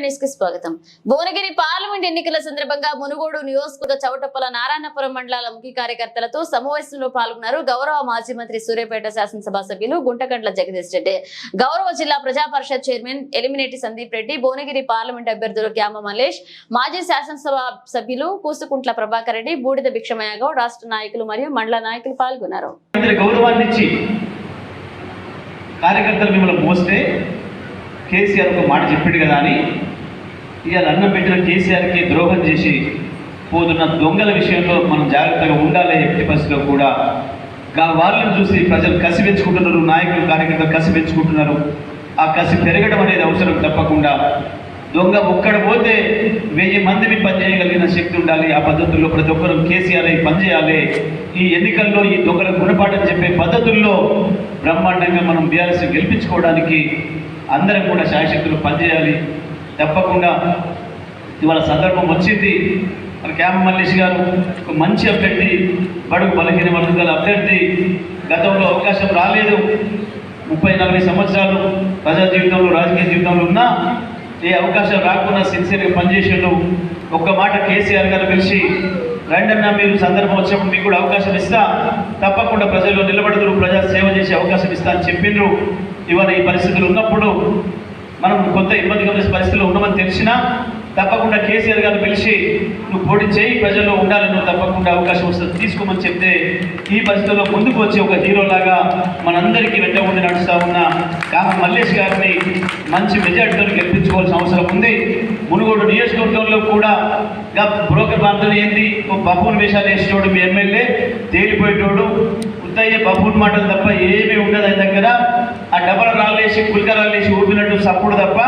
News కి స్వాగతం. Bhuvanagiri parliament ఎన్నికల సందర్భంగా మునుగోడు నియోజకవర్గ చౌటప్పల నారాయణపురం మండలాల ముఖ్య కార్యకర్తలతో సమావేశంలో పాల్గొన్నారు గౌరవ మాజీ మంత్రి సూర్యాపేట శాసనసభ సభ్యులు గుంటకండ్ల జగదీష్ రెడ్డి, గౌరవ జిల్లా ప్రజా పరిషత్ చైర్మన్ ఎలిమినేటి సందీప్ రెడ్డి, భువనగిరి పార్లమెంట్ అభ్యర్థులు క్యామ మల్లేష్, మాజీ శాసనసభ సభ్యులు కూసుకుంట్ల ప్రభాకర్ రెడ్డి, బూడిద భిక్షమయ్య గౌడ్, రాష్ట్ర నాయకులు మరియు మండల నాయకులు పాల్గొన్నారు. కార్యకర్తలు మిమ్మల్ని మోస్తే కేసీఆర్ ఒక మాట చెప్పాడు కదా అని ఇవాళ అన్నం పెట్టిన కేసీఆర్కి ద్రోహం చేసి పోతున్న దొంగల విషయంలో మనం జాగ్రత్తగా ఉండాలి. ఎట్టి పరిస్థితిలో కూడా వాళ్ళని చూసి ప్రజలు కసి పెంచుకుంటున్నారు, నాయకులు కార్యకర్తలు కసి పెంచుకుంటున్నారు. ఆ కసి పెరగడం అనేది అవసరం. తప్పకుండా దొంగ ఒక్కడ పోతే 1000 మందిని పనిచేయగలిగిన శక్తి ఉండాలి. ఆ పద్ధతుల్లో ప్రతి ఒక్కరూ కేసీఆర్ అయి పనిచేయాలి. ఈ ఎన్నికల్లో ఈ దొంగల గుణపాఠం చెప్పే పద్ధతుల్లో బ్రహ్మాండంగా మనం బీఆర్ఎస్ గెలిపించుకోవడానికి అందరం కూడా శాయశక్తులు పనిచేయాలి. తప్పకుండా ఇవాళ సందర్భం వచ్చింది. మన క్యామ మల్లేష్ గారు ఒక మంచి అభ్యర్థి, బడుగు బలహీన వర్గాల అభ్యర్థి. గతంలో అవకాశం రాలేదు. 30-40 సంవత్సరాలు ప్రజా జీవితంలో రాజకీయ జీవితంలో ఉన్నా ఏ అవకాశం రాకుండా సిన్సియర్గా పనిచేసేళ్ళు. ఒక్క మాట కేసీఆర్ గారు పిలిచి రండన్నా, మీరు సందర్భం వచ్చినప్పుడు మీకు కూడా అవకాశం ఇస్తా, తప్పకుండా ప్రజల్లో నిలబడుతురు, ప్రజా సేవ చేసే అవకాశం ఇస్తా అని చెప్పిండ్రు. ఇవాళ ఈ పరిస్థితులు ఉన్నప్పుడు మనం కొంత ఇబ్బందిగా పరిస్థితుల్లో ఉన్నామని తెలిసినా తప్పకుండా కేసీఆర్ గారు పిలిచి నువ్వు పోటీ చేయి, ప్రజల్లో ఉండాలని, నువ్వు తప్పకుండా అవకాశం వస్తుంది తీసుకోమని చెప్తే ఈ పరిస్థితుల్లో ముందుకు వచ్చి ఒక హీరోలాగా మనందరికీ వెంట ఉండి నడుస్తూ ఉన్న కామ మల్లేష్ గారిని మంచి మెజార్టీతో గెలిపించుకోవాల్సిన అవసరం ఉంది. మునుగోడు నియోజకవర్గంలో కూడా బ్రోకర్ ప్రాంతం ఏంది, బఫూన్ వేషాలు వేసేటోడు మీ ఎమ్మెల్యే, తేలిపోయేటోడు, ఉత్తయ్య బఫూన్ మాటలు తప్ప ఏమీ ఉండదు. ఆయన దగ్గర ఆ డబల్ రాళ్ళేసి కుల్కరాళ్ళేసి ఊపినట్టు సప్పుడు తప్ప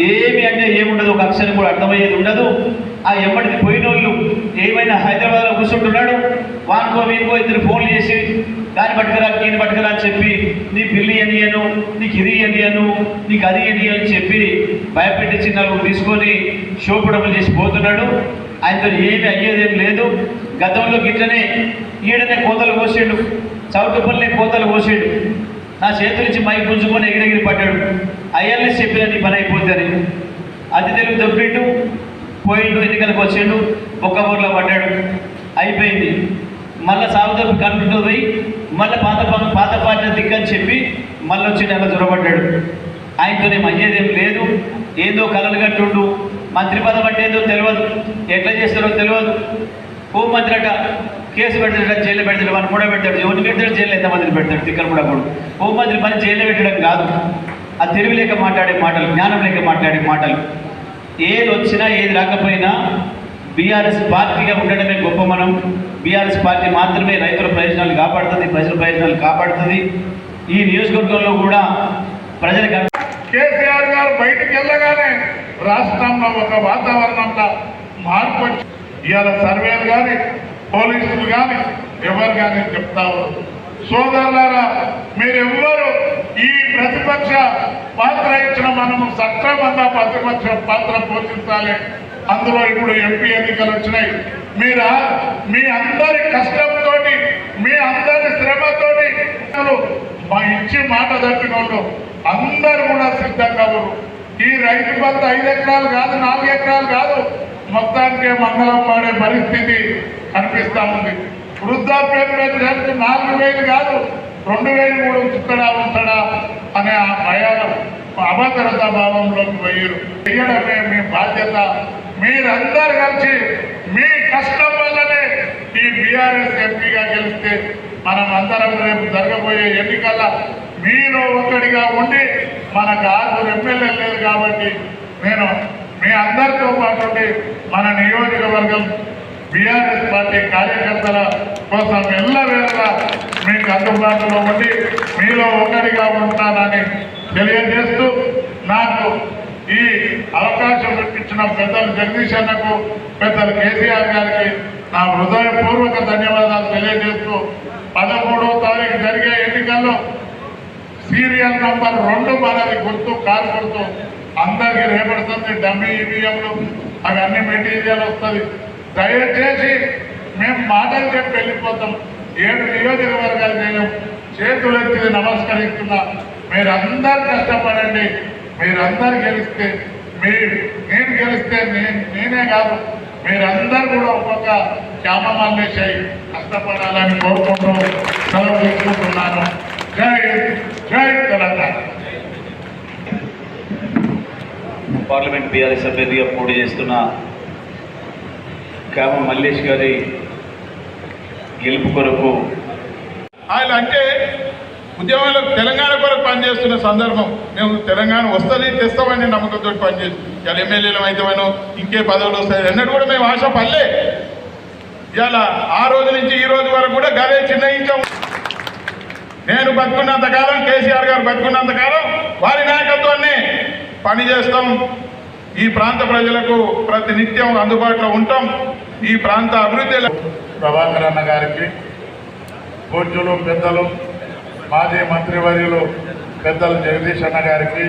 ఏమి అంటే ఏముండదు. ఒక అక్షరం కూడా అర్థమయ్యేది ఉండదు. ఆ ఎమ్మడికి పోయిన వాళ్ళు ఏమైనా హైదరాబాద్లో కూర్చుంటున్నాడు, వానుకో వీనుకో 2 ఫోన్లు చేసి దాన్ని పట్టుకురా దీన్ని పట్టుకురా అని చెప్పి నీ బిల్లు ఎనియను, నీకు ఇది ఎనియను, నీకు అది ఎనియను అని చెప్పి భయపెట్టి చిన్నలు తీసుకొని షోపుడములు చేసి పోతున్నాడు. ఆయనతో ఏమి అయ్యేదేం లేదు. గతంలో గిట్లనే ఈడనే కోతలు కోసాడు, చౌటుపల్లి కోతలు కోసాడు. నా చేతుల నుంచి మైక్ పుంజుకొని ఎగిరెగిరి పడ్డాడు. అయ్యల్ని చెప్పిన నీ పని అయిపోతుంది. అది తెలుగు దొబ్బిండు, పోయిండు, ఎన్నికలకు వచ్చిండు, ఒక్క ఊర్లో పడ్డాడు, అయిపోయింది. మళ్ళీ సాగుదొప్పి కనుకుంటూ పోయి మళ్ళీ పాత పార్టీ దిక్కని చెప్పి మళ్ళీ వచ్చి నెల జ్వరపడ్డాడు. ఆయనతోనేం అయ్యేదేం లేదు. ఏదో కలలు కట్టుండు, మంత్రి పదం అంటే ఏదో తెలియదు, ఎట్లా చేస్తారో తెలియదు. హోంమంత్రి అట కేసు పెడతాడు, జైల్లో పెడతాడు, వాళ్ళు కూడా పెడతాడు. ఎవరిని పెడతాడు, జైలు ఎంతమందిని పెడతాడు. తిక్కర కూడా హోంమంత్రి పని జైల్లో పెట్టడం కాదు. ఆ తెలివి లేక మాట్లాడే మాటలు, జ్ఞానం లేక మాట్లాడే మాటలు. ఏది వచ్చినా ఏది రాకపోయినా బీఆర్ఎస్ పార్టీగా ఉండడమే గొప్ప. మనం బీఆర్ఎస్ పార్టీ మాత్రమే రైతుల ప్రయోజనాలు కాపాడుతుంది, ప్రజల ప్రయోజనాలు కాపాడుతుంది. ఈ నియోజకవర్గంలో కూడా ప్రజలకు కేసీఆర్ గారు బయటకు వెళ్ళగానే రాష్ట్రంలో ఒక వాతావరణంలో మార్పు వచ్చి ఇవాళ సర్వేలు కానీ పోలీసులు కానీ ఎవరు కానీ చెప్తా ఉన్నారు. సోదరులారా, మీరెవ్వరు ఈ ప్రతిపక్ష పాత్ర ఇచ్చిన మనము సక్రమంగా ప్రతిపక్ష పాత్ర పోషించాలి. అందులో ఇప్పుడు ఎంపీ ఎన్నికలు వచ్చినాయి. మీ అందరి కష్టంతో, మీ అందరి శ్రమతోటి మా ఇచ్చి మాట తప్పిన వాళ్ళు అందరూ కూడా సిద్ధంగా ఉన్నారు. ఈ రైతు బంధు 5 ఎకరాలు కాదు, 4 ఎకరాలు కాదు, మొత్తానికే మంగళం పాడే పరిస్థితి కనిపిస్తూ ఉంది. వృద్ధాప్యం పెంచడానికి 4000 కాదు 2000 కూడా ఉంచుతాడా అనే ఆ భయాలు అభద్రతా భావంలోకి పోయారు. చేయడమే మీ బాధ్యత. మీరందరూ కలిసి మీ కష్టం వల్లనే ఈ బీఆర్ఎస్ ఎంపీగా గెలిస్తే మనం అందరం రేపు జరగబోయే ఎన్నికల మీలో ఒక్కడిగా ఉండి మనకు 6 ఎమ్మెల్యేలు లేదు కాబట్టి నేను మీ అందరితో పాటు మన నియోజకవర్గం బీఆర్ఎస్ పార్టీ కార్యకర్తల కోసం ఎల్లవేళలా మీకు అందుబాటులో ఉండి మీలో ఒకటిగా ఉంటానని తెలియజేస్తూ, నాకు ఈ అవకాశం ఇచ్చిన పెద్దలు జగదీష్ అన్నకు, పెద్దలు కేసీఆర్ గారికి నా హృదయపూర్వక ధన్యవాదాలు తెలియజేస్తూ 13వ తారీఖు జరిగే ఎన్నికల్లో సీరియల్ నంబర్ 2 మనది గుర్తు, కారు గుర్తు అందరికీ రేపడుతుంది. డమ్మీ ఈవీఎంలు అవన్నీ మెటీరియల్ వస్తుంది. దయచేసి మేము మాటలు చెప్పి వెళ్ళిపోతాం. 7 నియోజకవర్గాలు నేను చేతులెత్తి నమస్కరిస్తున్నా. మీరందరూ కష్టపడండి. మీరందరూ గెలిస్తే మీ నేను గెలిస్తే నేనే కాదు మీరందరూ కూడా ఒక్కొక్క శ్యామమల్లేశై కష్టపడాలని కోరుకుంటూ సెలవు తీసుకుంటున్నాను. జై జై తెలంగాణ. పార్లమెంట్ బీఆర్ఎస్ అభ్యర్థిగా పోటీ చేస్తున్న కామ మల్లేష్ గారి గెలుపు కొరకు ఆయన అంటే ఉద్యమంలో తెలంగాణ కొరకు పనిచేస్తున్న సందర్భం మేము తెలంగాణ వస్తుంది తెస్తామని నమ్మకంతో పనిచేస్తాం. ఇలా ఎమ్మెల్యేలు అయితేమో ఇంకే పదవులు వస్తాయి అన్నట్టు కూడా మేము ఆశ పడలే. ఇలా ఆ రోజు నుంచి ఈ రోజు వరకు కూడా గదే చిన్నయించాం. నేను బతుకున్నంతకాలం, కేసీఆర్ గారు బతుకున్నంతకాలం వారి నాయకత్వాన్ని పనిచేస్తాం. ఈ ప్రాంత ప్రజలకు ప్రతి నిత్యం అందుబాటులో ఉంటాం. ఈ ప్రాంత అభివృద్ధిలో ప్రభాకర్ అన్న గారికి, పూజ్యులు పెద్దలు మాజీ మంత్రివర్యులు పెద్దలు జగదీష్ అన్న గారికి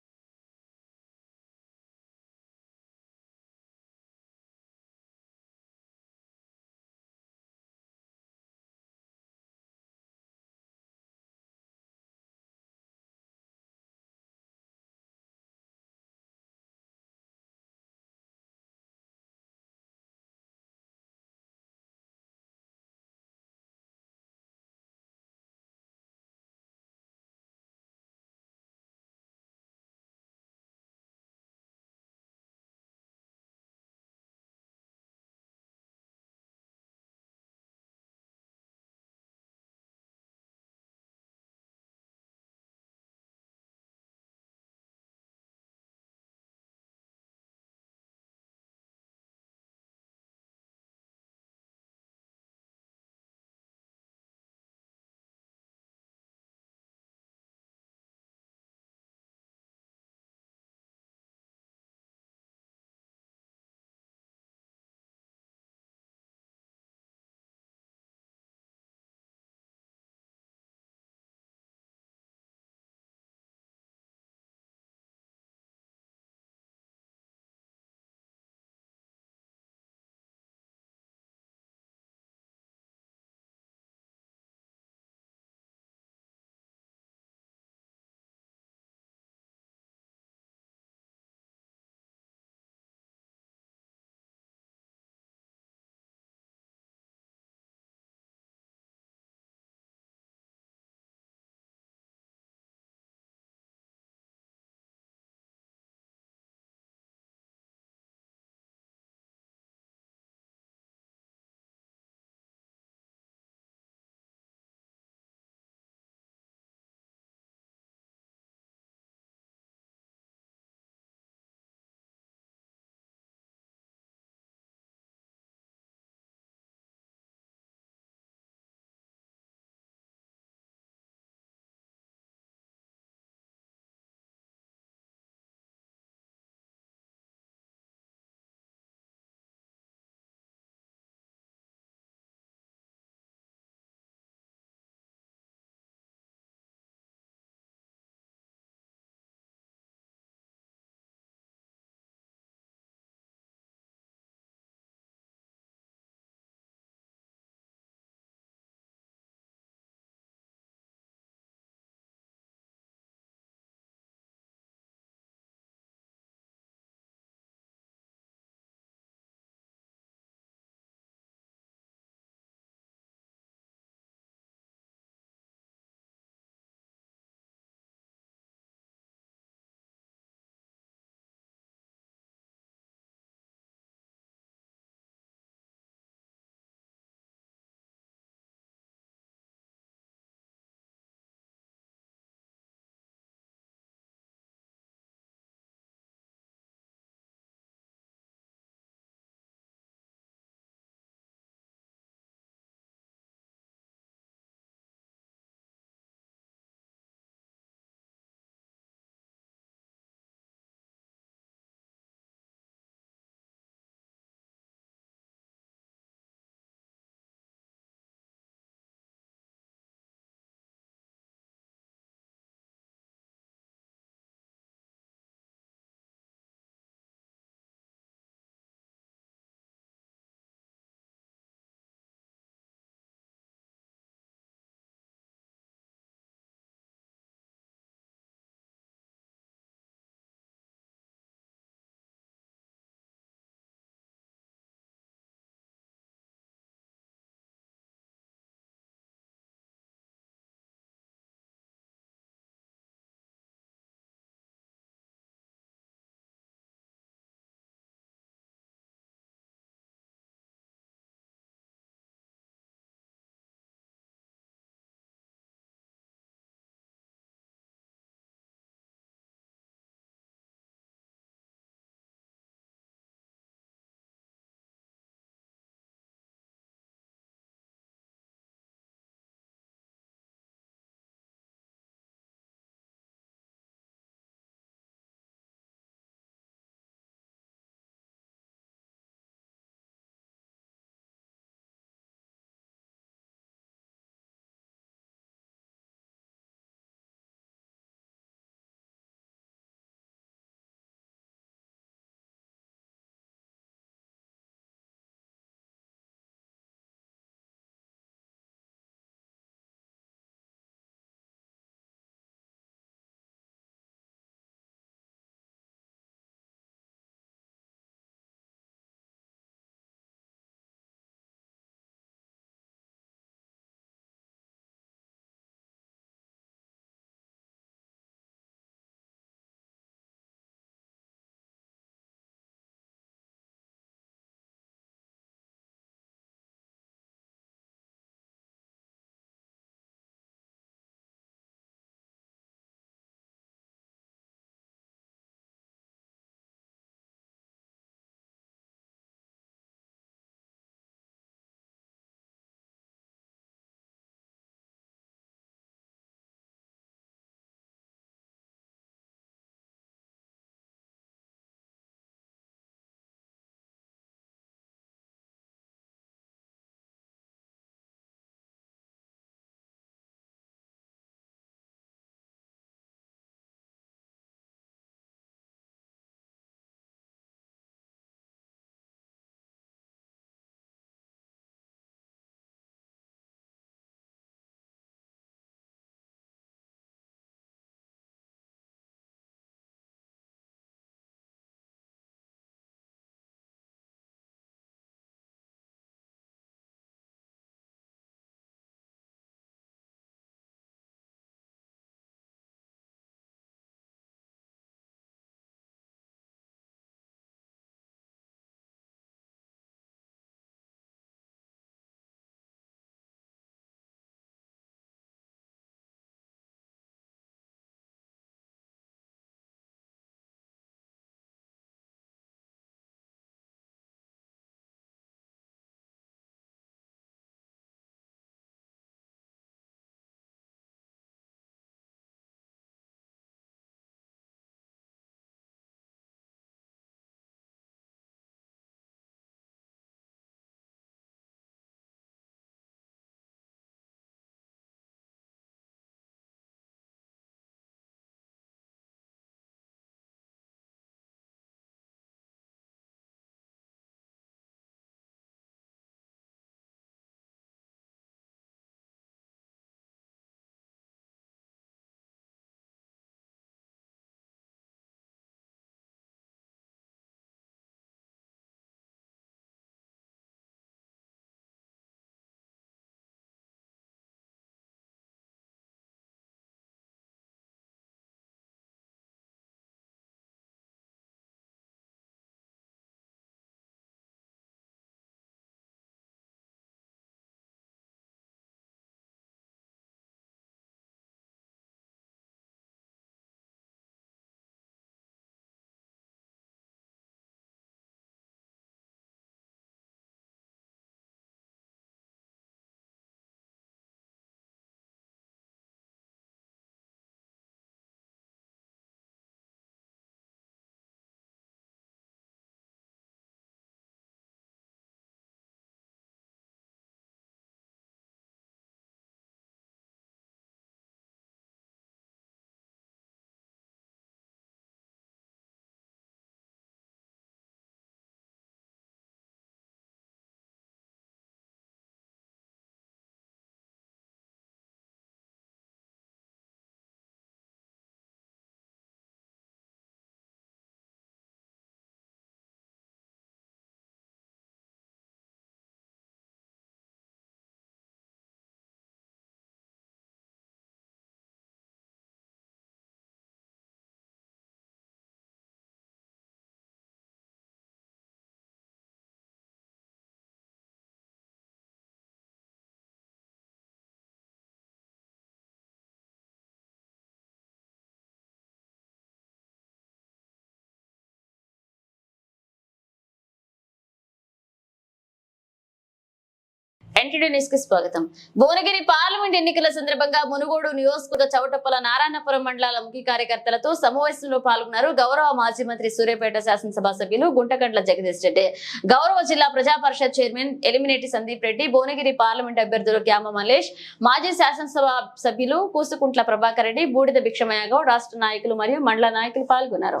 ఎన్టీడీ న్యూస్ కి స్వాగతం. భువనగిరి పార్లమెంట్ ఎన్నికల సందర్భంగా మునుగోడు నియోజకవర్గ చౌటప్పల నారాయణపురం మండలాల ముఖ్య కార్యకర్తలతో సమావేశంలో పాల్గొన్నారు గౌరవ మాజీ మంత్రి సూర్యాపేట శాసనసభ సభ్యులు గుంటకండ్ల జగదీష్ రెడ్డి, గౌరవ జిల్లా ప్రజా పరిషత్ చైర్మన్ ఎలిమినేటి సందీప్ రెడ్డి, భువనగిరి పార్లమెంట్ అభ్యర్థులు క్యామ మల్లేష్, మాజీ శాసనసభ సభ్యులు కూసుకుంట్ల ప్రభాకర్ రెడ్డి, బూడిద భిక్షమయ్య గౌడ్, రాష్ట్ర నాయకులు మరియు మండల నాయకులు పాల్గొన్నారు.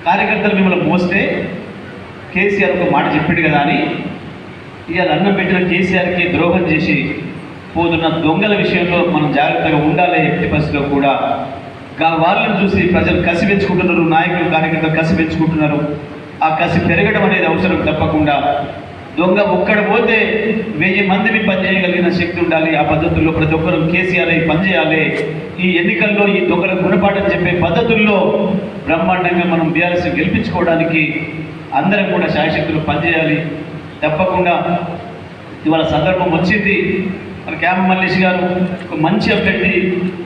కార్యకర్తలు మిమ్మల్ని మోస్తే కేసీఆర్ ఒక మాట చెప్పిండు కదా అని ఇవాళ అన్నం పెట్టిన కేసీఆర్కి ద్రోహం చేసి పోతున్న దొంగల విషయంలో మనం జాగ్రత్తగా ఉండాలి. ఎట్టి పరిస్థితిలో కూడా వాళ్ళని చూసి ప్రజలు కసి పెంచుకుంటున్నారు, నాయకులు కార్యకర్తలు కసి పెంచుకుంటున్నారు. ఆ కసి పెరగడం అనేది అవసరం. తప్పకుండా దొంగ ఒక్కడ పోతే 1000 మందిని పనిచేయగలిగిన శక్తి ఉండాలి. ఆ పద్ధతుల్లో ప్రతి ఒక్కరు కేసీఆర్ పనిచేయాలి. ఈ ఎన్నికల్లో ఈ దొంగలకు గుణపాఠం చెప్పే పద్ధతుల్లో బ్రహ్మాండంగా మనం బీఆర్ఎస్ గెలిపించుకోవడానికి అందరం కూడా శాయశక్తులు పనిచేయాలి. తప్పకుండా ఇవాళ సందర్భం వచ్చింది. మన క్యామ మల్లేష్ గారు ఒక మంచి అభ్యర్థి,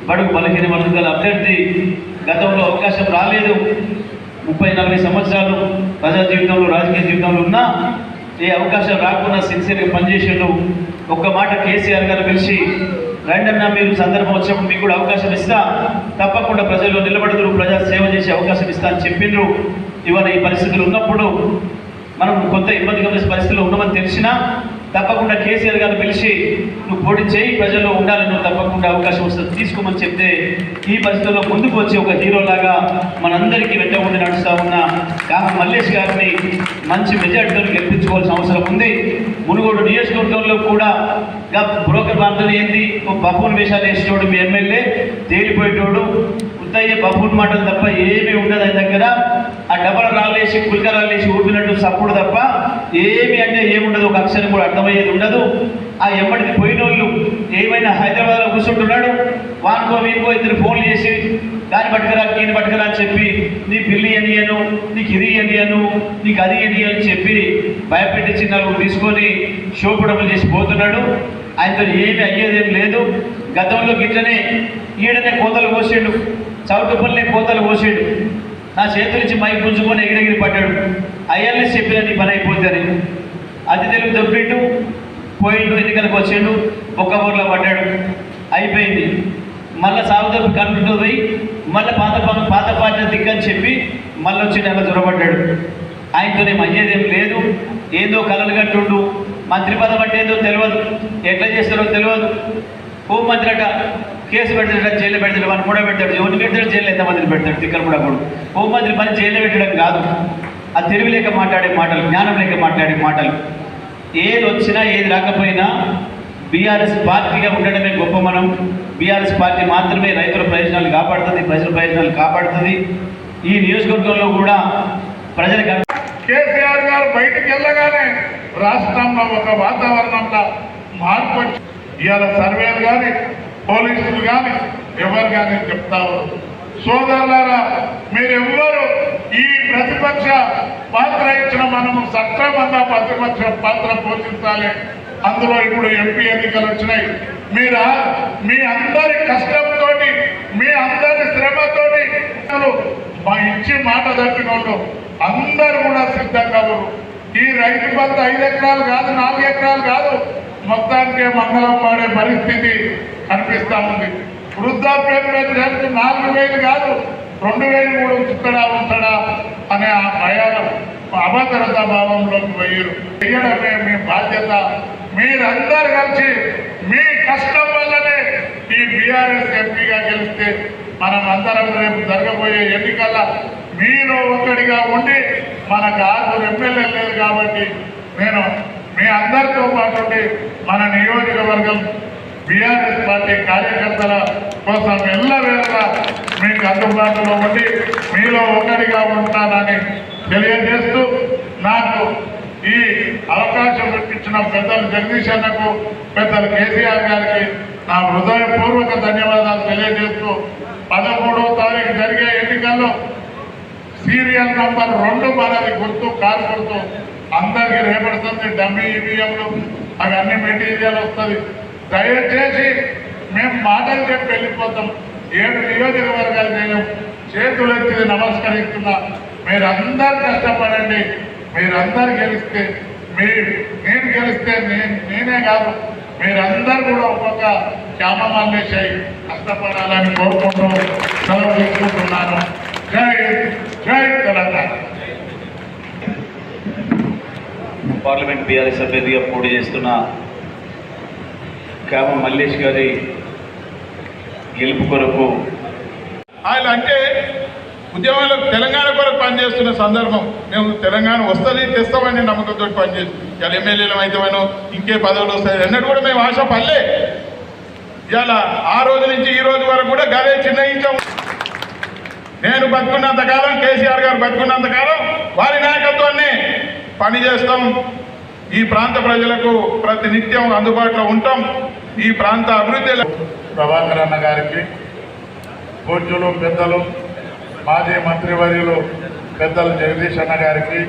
బడుగు బలహీన వర్గాల అభ్యర్థి. గతంలో అవకాశం రాలేదు. 30-40 సంవత్సరాలు ప్రజా జీవితంలో రాజకీయ జీవితంలో ఉన్నా ఏ అవకాశం రాకుండా సిన్సియర్గా పనిచేసేళ్ళు. ఒక్క మాట కేసీఆర్ గారు పిలిచి రండన్నా, మీరు సందర్భం వచ్చినప్పుడు మీకు కూడా అవకాశం ఇస్తా, తప్పకుండా ప్రజల్లో నిలబడదురు, ప్రజా సేవ చేసే అవకాశం ఇస్తా అని చెప్పిండ్రు. ఇవాళ ఈ పరిస్థితులు ఉన్నప్పుడు మనం కొంత ఇబ్బందికర పరిస్థితుల్లో ఉన్నామని తెలిసినా తప్పకుండా కేసీఆర్ గారు పిలిచి నువ్వు పోటీ చేయి, ప్రజల్లో ఉండాలి, నువ్వు తప్పకుండా అవకాశం వస్తుంది తీసుకోమని చెప్తే ఈ పరిస్థితుల్లో ముందుకు వచ్చి ఒక హీరోలాగా మనందరికీ వెంట ఉండి నడుస్తూ ఉన్న కామ మల్లేష్ గారిని మంచి మెజార్టీతో గెలిపించుకోవాల్సిన అవసరం ఉంది. మునుగోడు నియోజకవర్గంలో కూడా బ్రోకర్ ప్రాంతం ఏంది, బఫూన్ వేషాలు వేసేటోడు మీ ఎమ్మెల్యే, తేలిపోయేటోడు, ఉత్తయ్య బఫూన్ మాటలు తప్ప ఏమీ ఉండదు. ఆయన దగ్గర ఆ డబల్ రాళ్ళేసి కుల్కరాళ్ళేసి ఊపినట్టు సప్పుడు తప్ప ఏమి అంటే ఏముండదు, ఒక అక్షరం కూడా అర్థమయ్యేది ఉండదు. ఆ ఎప్పటికి పోయినోళ్ళు ఏమైనా హైదరాబాద్లో కూర్చుంటున్నాడు, వానుకో వీనుకో ఇద్దరు ఫోన్లు చేసి దాన్ని పట్టుకురా దీన్ని పట్టుకురా అని చెప్పి నీ పిల్లి అనియను, నీకు ఇది అనియను, నీకు అది అని చెప్పి భయపెట్టి చిన్నలు తీసుకొని షోపుడములు చేసి పోతున్నాడు. ఆయనతో ఏమి అయ్యేదేం లేదు. గతంలో గిట్లనే ఈడనే కోతలు కోసాడు, చౌటుపల్లినే కోతలు కోసాడు. నా చేతుల నుంచి మైక్ గుంజుకొని ఎగిరెగిరి పడ్డాడు. అయ్యాలనే చెప్పిన నీ పని అయిపోతుంది. అది తెలుగు దొబ్బిండు, పోయిండు, ఎన్నికలకు వచ్చిండు, ఒక్క ఊర్లో పడ్డాడు, అయిపోయింది. మళ్ళీ సాగుదొబ్బి కనుకుంటూ పోయి మళ్ళీ పాత పార్టీ దిక్కని చెప్పి మళ్ళీ వచ్చి నెల జ్వరపడ్డాడు. ఆయనతోనేం అయ్యేదేం లేదు. ఏదో కలలు కట్టుండు, మంత్రి పదం అంటే ఏదో తెలియదు, ఎట్లా చేస్తారో తెలియదు. హోంమంత్రి అట కేసు పెడతాడు, జైల్లో పెడతాడు, వాడిని కూడా పెడతాడు. ఎవరిని పెడతాడు, జైలు ఎంతమందిని పెడతాడు. తిక్కలు కూడా కూడా హోంమంత్రి పని జైల్లో పెట్టడం కాదు. ఆ తెలివి లేక మాట్లాడే మాటలు, జ్ఞానం లేక మాట్లాడే మాటలు. ఏది వచ్చినా ఏది రాకపోయినా బీఆర్ఎస్ పార్టీగా ఉండడమే గొప్ప. మనం బీఆర్ఎస్ పార్టీ మాత్రమే రైతుల ప్రయోజనాలు కాపాడుతుంది, ప్రజల ప్రయోజనాలు కాపాడుతుంది. ఈ నియోజకవర్గంలో కూడా ప్రజలకు కేసీఆర్ గారు బయటికి వెళ్ళగానే రాష్ట్రంలో ఒక వాతావరణంలో మార్పు వచ్చి ఇవాళ సర్వేలు కానీ పోలీసులు కానీ ఎవరు కానీ చెప్తారు. సోదరులారా, మీరెవ్వరు ఈ ప్రతిపక్ష పాత్ర ఇచ్చిన మనము సక్రమంగా ప్రతిపక్ష పాత్ర పోషించాలి. అందులో ఇప్పుడు ఎంపీ ఎన్నికలు వచ్చినాయి. మీ అందరి కష్టంతో, మీ అందరి శ్రమతోటి మా ఇచ్చి మాట తప్పిన వాళ్ళు అందరూ కూడా సిద్ధంగా ఉన్నారు. ఈ రైతు బంధు 5 ఎకరాలు కాదు, 4 ఎకరాలు కాదు, మొత్తానికే మంగళం పాడే పరిస్థితి కనిపిస్తూ ఉంది. వృద్ధాప్యం 4,000 కాదు, 2,000 కూడా ఉంచుతాడా అనే ఆ భయాలు అభద్రతా భావంలోకి పోయారు. చెయ్యడమే మీ బాధ్యత. మీరందరూ కలిసి మీ కష్టం వల్లనే ఈ బీఆర్ఎస్ ఎంపీగా గెలిస్తే మనం అందరం రేపు జరగబోయే ఎన్నికల్లో మీరు ఒక్కడిగా ఉండి, మనకు 6 ఎమ్మెల్యేలు లేదు కాబట్టి నేను మీ అందరితో పాటు మన నియోజకవర్గం బీఆర్ఎస్ పార్టీ కార్యకర్తల కోసం ఎల్లవేళలా మీకు అందుబాటులో ఉండి మీలో ఒకటిగా ఉంటానని తెలియజేస్తూ, నాకు ఈ అవకాశం ఇచ్చిన పెద్దలు జగదీష్ అన్నకు, పెద్దలు కేసీఆర్ గారికి నా హృదయపూర్వక ధన్యవాదాలు తెలియజేస్తూ 13వ తారీఖు జరిగే ఎన్నికల్లో సీరియల్ నంబర్ 2 మనది గుర్తు, కారు గుర్తు అందరికీ రేపడుతుంది. డమ్మీ ఈవీఎంలు అవన్నీ మెటీరియల్ వస్తుంది. దయచేసి మేము మాటలు చెప్పి వెళ్ళిపోతాం. 7 నియోజకవర్గాలు నేను చేతులెత్తి నమస్కరిస్తున్నా. మీరందరూ కష్టపడండి. మీరందరూ గెలిస్తే నేను గెలిస్తే నేనే కాదు మీరందరూ కూడా ఒక్కొక్క శ్యామ మల్లేశ్ కష్టపడాలని కోరుకుంటూ సెలవు తీసుకుంటున్నాను. జై జై తెలంగాణ. పార్లమెంట్ బీఆర్ఎస్ అభ్యర్థిగా పోటీ చేస్తున్న కామ మల్లేష్ గారి గెలుపు కొరకు ఆయన అంటే ఉద్యమంలో తెలంగాణ కొరకు పనిచేస్తున్న సందర్భం మేము తెలంగాణ వస్తుంది తెస్తామని నమ్మకంతో పనిచేస్తాం. ఇవాళ ఎమ్మెల్యేలు అయితేమో ఇంకే పదవులు వస్తాయి అన్నట్టు కూడా మేము ఆశ పడలే. ఇవాళ ఆ రోజు నుంచి ఈ రోజు వరకు కూడా గదే చిన్నయించాం. నేను బతుకున్నంతకాలం, కేసీఆర్ గారు బతుకున్నంతకాలం వారి నాయకత్వాన్ని పనిచేస్తాం. ఈ ప్రాంత ప్రజలకు ప్రతి నిత్యం అందుబాటులో ఉంటాం. ఈ ప్రాంత అభివృద్ధిలో ప్రభాకర్ అన్న గారికి, పూజ్యులు పెద్దలు మాజీ మంత్రివర్యులు పెద్దలు జగదీష్ అన్న గారికి